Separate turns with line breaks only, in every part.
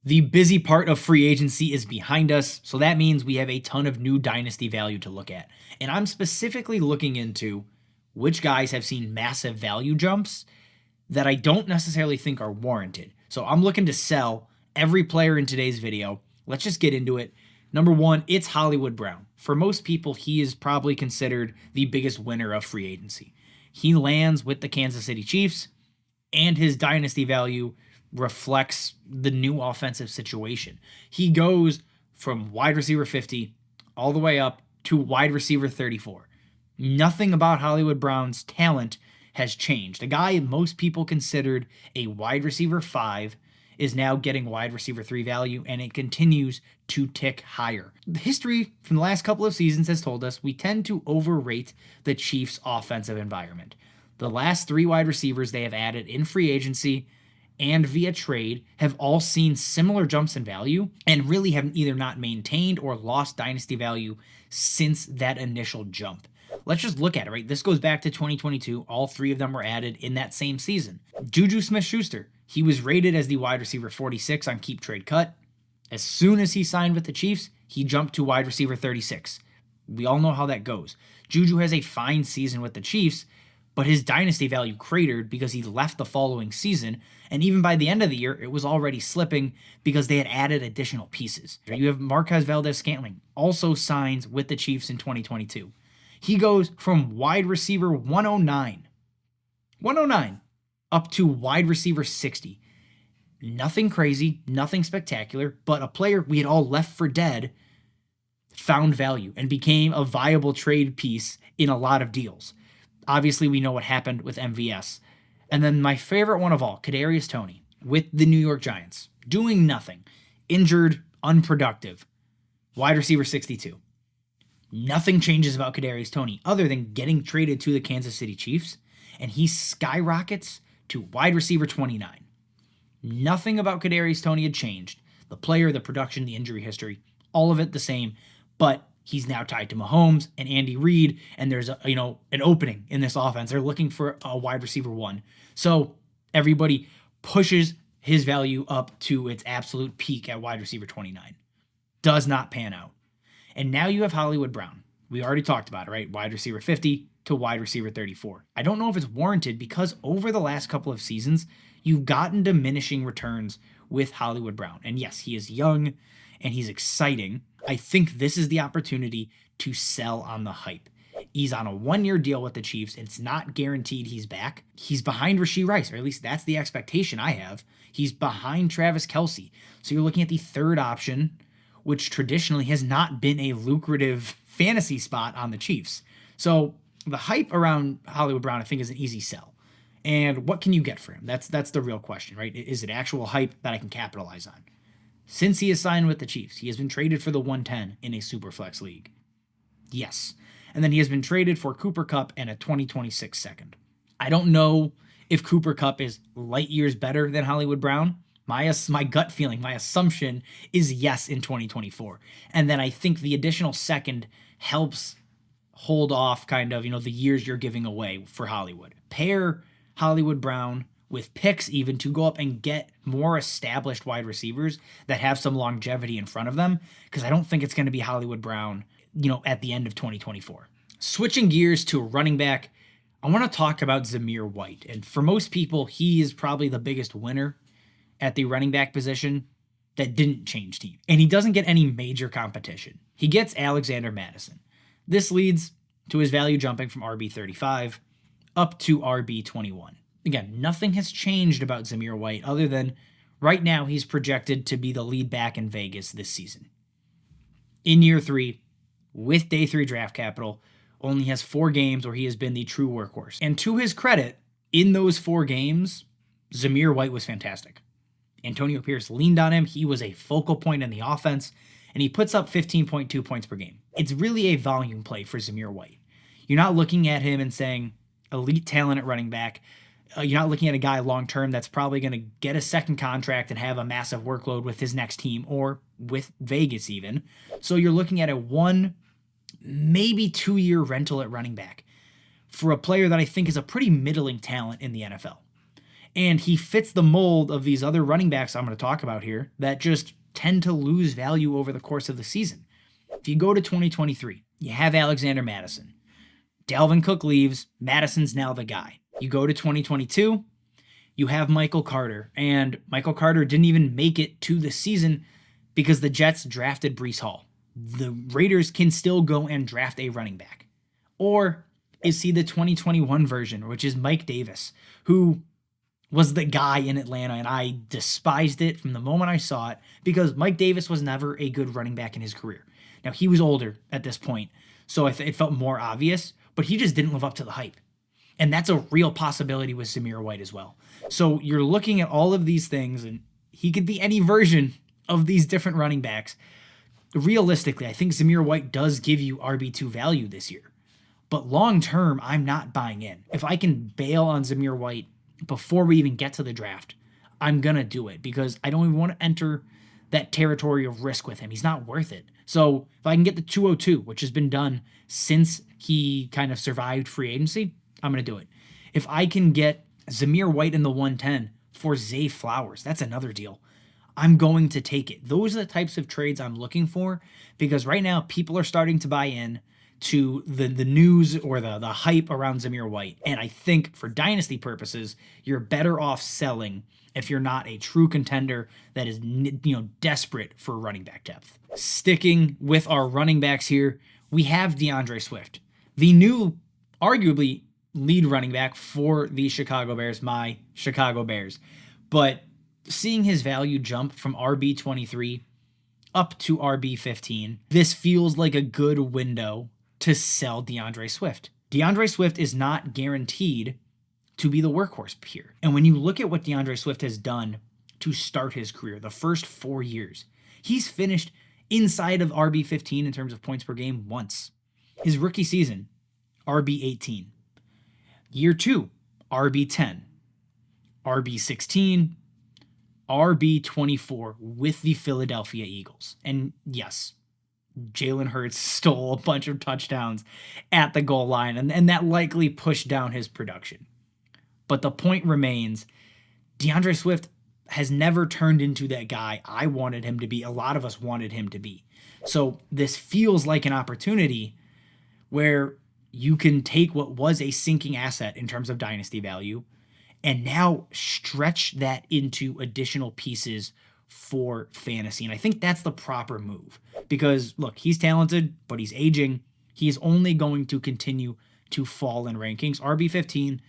The busy part of free agency is behind us, so that means we have a ton of new dynasty value to look at. And I'm specifically looking into which guys have seen massive value jumps that I don't necessarily think are warranted. So I'm looking to sell every player in today's video. Let's just get into it. Number one, it's Hollywood Brown. For most people, he is probably considered the biggest winner of free agency. He lands with the Kansas City Chiefs, and his dynasty value reflects the new offensive situation. He goes from wide receiver 50 all the way up to wide receiver 34. Nothing about Hollywood Brown's talent has changed. A guy most people considered a wide receiver 5 is now getting wide receiver 3 value, and it continues to tick higher. The history from the last couple of seasons has told us we tend to overrate the Chiefs' offensive environment. The last 3 wide receivers they have added in free agency and via trade have all seen similar jumps in value and really have either not maintained or lost dynasty value since that initial jump. Let's just look at it, right? This goes back to 2022. All 3 of them were added in that same season. Juju Smith-Schuster, he was rated as the wide receiver 46 on Keep Trade Cut. As soon as he signed with the Chiefs, he jumped to wide receiver 36. We all know how that goes. Juju has a fine season with the Chiefs, but his dynasty value cratered because he left the following season, and even by the end of the year, it was already slipping because they had added additional pieces. You have Marquez Valdes-Scantling, also signs with the Chiefs in 2022. He goes from wide receiver 109 up to wide receiver 60. Nothing crazy, nothing spectacular, but a player we had all left for dead found value and became a viable trade piece in a lot of deals. Obviously, we know what happened with MVS. And then my favorite one of all, Kadarius Toney, with the New York Giants, doing nothing, injured, unproductive, wide receiver 62. Nothing changes about Kadarius Toney other than getting traded to the Kansas City Chiefs, and he skyrockets to wide receiver 29. Nothing about Kadarius Toney had changed. The player, the production, the injury history, all of it the same, but he's now tied to Mahomes and Andy Reid, and there's an opening in this offense. They're looking for a wide receiver 1. So everybody pushes his value up to its absolute peak at wide receiver 29. Does not pan out. And now you have Hollywood Brown. We already talked about it, right? Wide receiver 50 to wide receiver 34. I don't know if it's warranted because over the last couple of seasons, you've gotten diminishing returns with Hollywood Brown. And yes, he is young and he's exciting. I think this is the opportunity to sell on the hype. He's on a 1-year deal with the Chiefs. It's not guaranteed he's back. He's behind Rashee Rice, or at least that's the expectation I have. He's behind Travis Kelce. So you're looking at the third option, which traditionally has not been a lucrative fantasy spot on the Chiefs. So the hype around Hollywood Brown, I think, is an easy sell. And what can you get for him? That's the real question, right? Is it actual hype that I can capitalize on? Since he has signed with the Chiefs, he has been traded for the 110 in a Superflex league. Yes. And then he has been traded for Cooper Kupp and a 2026 second. I don't know if Cooper Kupp is light years better than Hollywood Brown. My gut feeling, my assumption is yes in 2024. And then I think the additional second helps hold off kind of, the years you're giving away for Hollywood. Pair Hollywood Brown with picks even to go up and get more established wide receivers that have some longevity in front of them, because I don't think it's going to be Hollywood Brown, at the end of 2024. Switching gears to running back, I want to talk about Zamir White. And for most people, he is probably the biggest winner at the running back position that didn't change team. And he doesn't get any major competition. He gets Alexander Madison. This leads to his value jumping from RB35 up to RB21. Again, nothing has changed about Zamir White other than right now he's projected to be the lead back in Vegas this season. In year 3, with day 3 draft capital, only has 4 games where he has been the true workhorse. And to his credit, in those 4 games, Zamir White was fantastic. Antonio Pierce leaned on him. He was a focal point in the offense, and he puts up 15.2 points per game. It's really a volume play for Zamir White. You're not looking at him and saying elite talent at running back. You're not looking at a guy long-term that's probably going to get a second contract and have a massive workload with his next team or with Vegas even. So you're looking at a 1, maybe 2-year rental at running back for a player that I think is a pretty middling talent in the NFL. And he fits the mold of these other running backs I'm going to talk about here that just tend to lose value over the course of the season. If you go to 2023, you have Alexander Madison. Dalvin Cook leaves, Madison's now the guy. You go to 2022, you have Michael Carter, and Michael Carter didn't even make it to the season because the Jets drafted Breece Hall. The Raiders can still go and draft a running back. Or is he the 2021 version, which is Mike Davis, who was the guy in Atlanta, and I despised it from the moment I saw it because Mike Davis was never a good running back in his career. Now, he was older at this point, so it felt more obvious, but he just didn't live up to the hype. And that's a real possibility with Zamir White as well. So you're looking at all of these things, and he could be any version of these different running backs. Realistically, I think Zamir White does give you RB2 value this year. But long term, I'm not buying in. If I can bail on Zamir White before we even get to the draft, I'm going to do it because I don't even want to enter that territory of risk with him. He's not worth it. So if I can get the 202, which has been done since he kind of survived free agency, I'm going to do it. If I can get Zamir White in the 110 for Zay Flowers, that's another deal. I'm going to take it. Those are the types of trades I'm looking for because right now people are starting to buy in to the news or the hype around Zamir White. And I think for dynasty purposes, you're better off selling if you're not a true contender that is desperate for running back depth. Sticking with our running backs here, we have DAndre Swift, the new, arguably, lead running back for the Chicago Bears, my Chicago Bears. But seeing his value jump from RB23 up to RB15, this feels like a good window to sell DAndre Swift. DAndre Swift is not guaranteed to be the workhorse here. And when you look at what DAndre Swift has done to start his career, the first 4 years, he's finished inside of RB15 in terms of points per game once. His rookie season, RB18. Year 2, RB10. RB16, RB24 with the Philadelphia Eagles. And yes, Jalen Hurts stole a bunch of touchdowns at the goal line, and that likely pushed down his production. But the point remains, DAndre Swift has never turned into that guy I wanted him to be. A lot of us wanted him to be. So this feels like an opportunity where you can take what was a sinking asset in terms of dynasty value and now stretch that into additional pieces for fantasy. And I think that's the proper move because, look, he's talented, but he's aging. He is only going to continue to fall in rankings. RB15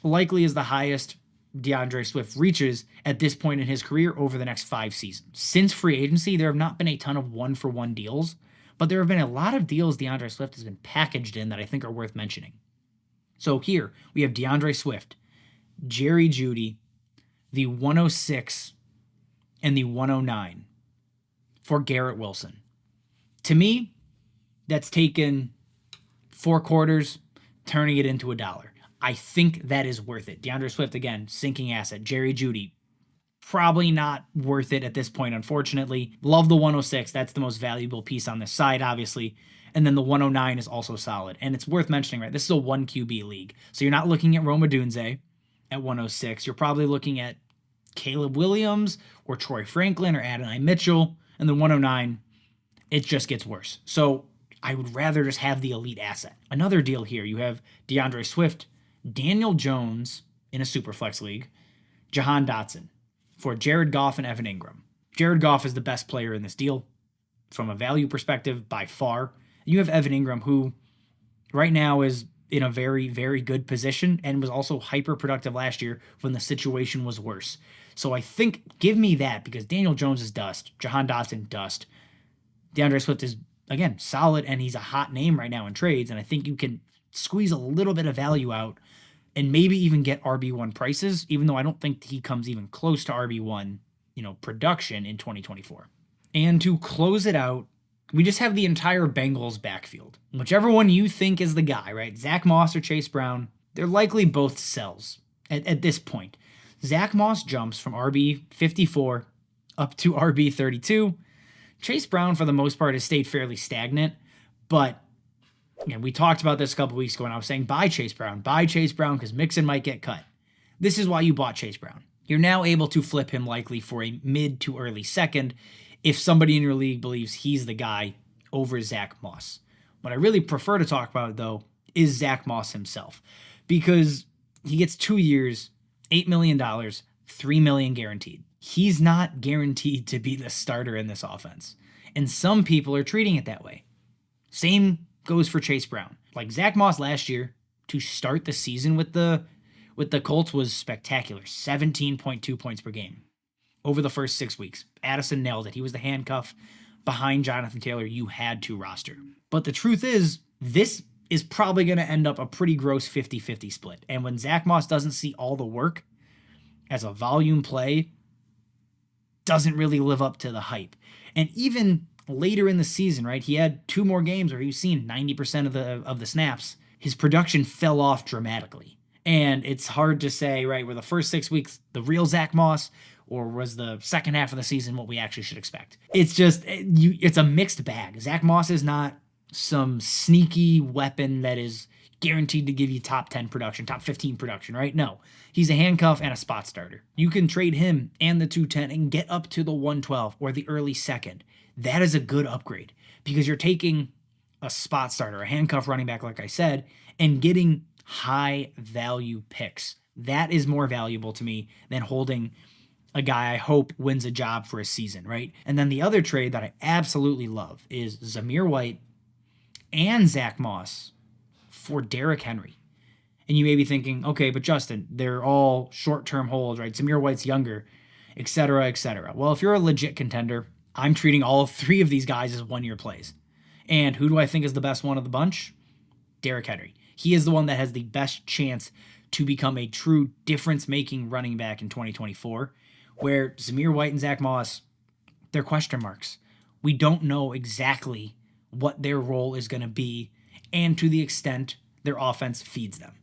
likely is the highest DAndre Swift reaches at this point in his career over the next 5 seasons. Since free agency, there have not been a ton of one-for-one deals, but there have been a lot of deals DAndre Swift has been packaged in that I think are worth mentioning. So here we have DAndre Swift, Jerry Jeudy, the 106 and the 109 for Garrett Wilson. To me, that's taken 4 quarters, turning it into $1. I think that is worth it. DAndre Swift, again, sinking asset. Jerry Jeudy, probably not worth it at this point, unfortunately. Love the 106. That's the most valuable piece on this side, obviously. And then the 109 is also solid. And it's worth mentioning, right? This is a 1 QB league. So you're not looking at Rome Odunze at 106. You're probably looking at Caleb Williams or Troy Franklin or Adonai Mitchell. And then 109, it just gets worse. So I would rather just have the elite asset. Another deal here, you have DAndre Swift, Daniel Jones in a Superflex league, Jahan Dotson for Jared Goff and Evan Ingram. Jared Goff is the best player in this deal from a value perspective by far. You have Evan Ingram, who right now is in a very, very good position and was also hyper productive last year when the situation was worse. So I think give me that because Daniel Jones is dust. Jahan Dotson, dust. DAndre Swift is, again, solid, and he's a hot name right now in trades, and I think you can squeeze a little bit of value out and maybe even get RB1 prices, even though I don't think he comes even close to RB1, production in 2024. And to close it out, we just have the entire Bengals backfield. Whichever one you think is the guy, right? Zack Moss or Chase Brown, they're likely both sells at this point. Zack Moss jumps from RB54 up to RB32. Chase Brown, for the most part, has stayed fairly stagnant, but we talked about this a couple weeks ago, and I was saying buy Chase Brown because Mixon might get cut. This is why you bought Chase Brown. You're now able to flip him likely for a mid to early second if somebody in your league believes he's the guy over Zack Moss. What I really prefer to talk about, though, is Zack Moss himself, because he gets 2 years, $8 million, $3 million guaranteed. He's not guaranteed to be the starter in this offense, and some people are treating it that way. Same goes for Chase Brown. Like Zack Moss last year, to start the season with the Colts was spectacular. 17.2 points per game over the first 6 weeks. Addison nailed it. He was the handcuff behind Jonathan Taylor you had to roster. But the truth is, this is probably going to end up a pretty gross 50-50 split. And when Zack Moss doesn't see all the work as a volume play, doesn't really live up to the hype. And even later in the season, right, he had 2 more games where he was seeing 90% of the snaps. His production fell off dramatically. And it's hard to say, right, were the first 6 weeks the real Zack Moss, or was the second half of the season what we actually should expect? It's just, it's a mixed bag. Zack Moss is not some sneaky weapon that is guaranteed to give you top 10 production, top 15 production, right? No, he's a handcuff and a spot starter. You can trade him and the 210 and get up to the 112 or the early second. That is a good upgrade because you're taking a spot starter, a handcuff running back, like I said, and getting high value picks. That is more valuable to me than holding a guy I hope wins a job for a season, right? And then the other trade that I absolutely love is Zamir White and Zack Moss for Derrick Henry. And you may be thinking, okay, but Justin, they're all short-term holds, right? Zamir White's younger, et cetera, et cetera. Well, if you're a legit contender, I'm treating all 3 of these guys as one-year plays. And who do I think is the best one of the bunch? Derrick Henry. He is the one that has the best chance to become a true difference-making running back in 2024, where Zamir White and Zack Moss, they're question marks. We don't know exactly what their role is going to be and to the extent their offense feeds them.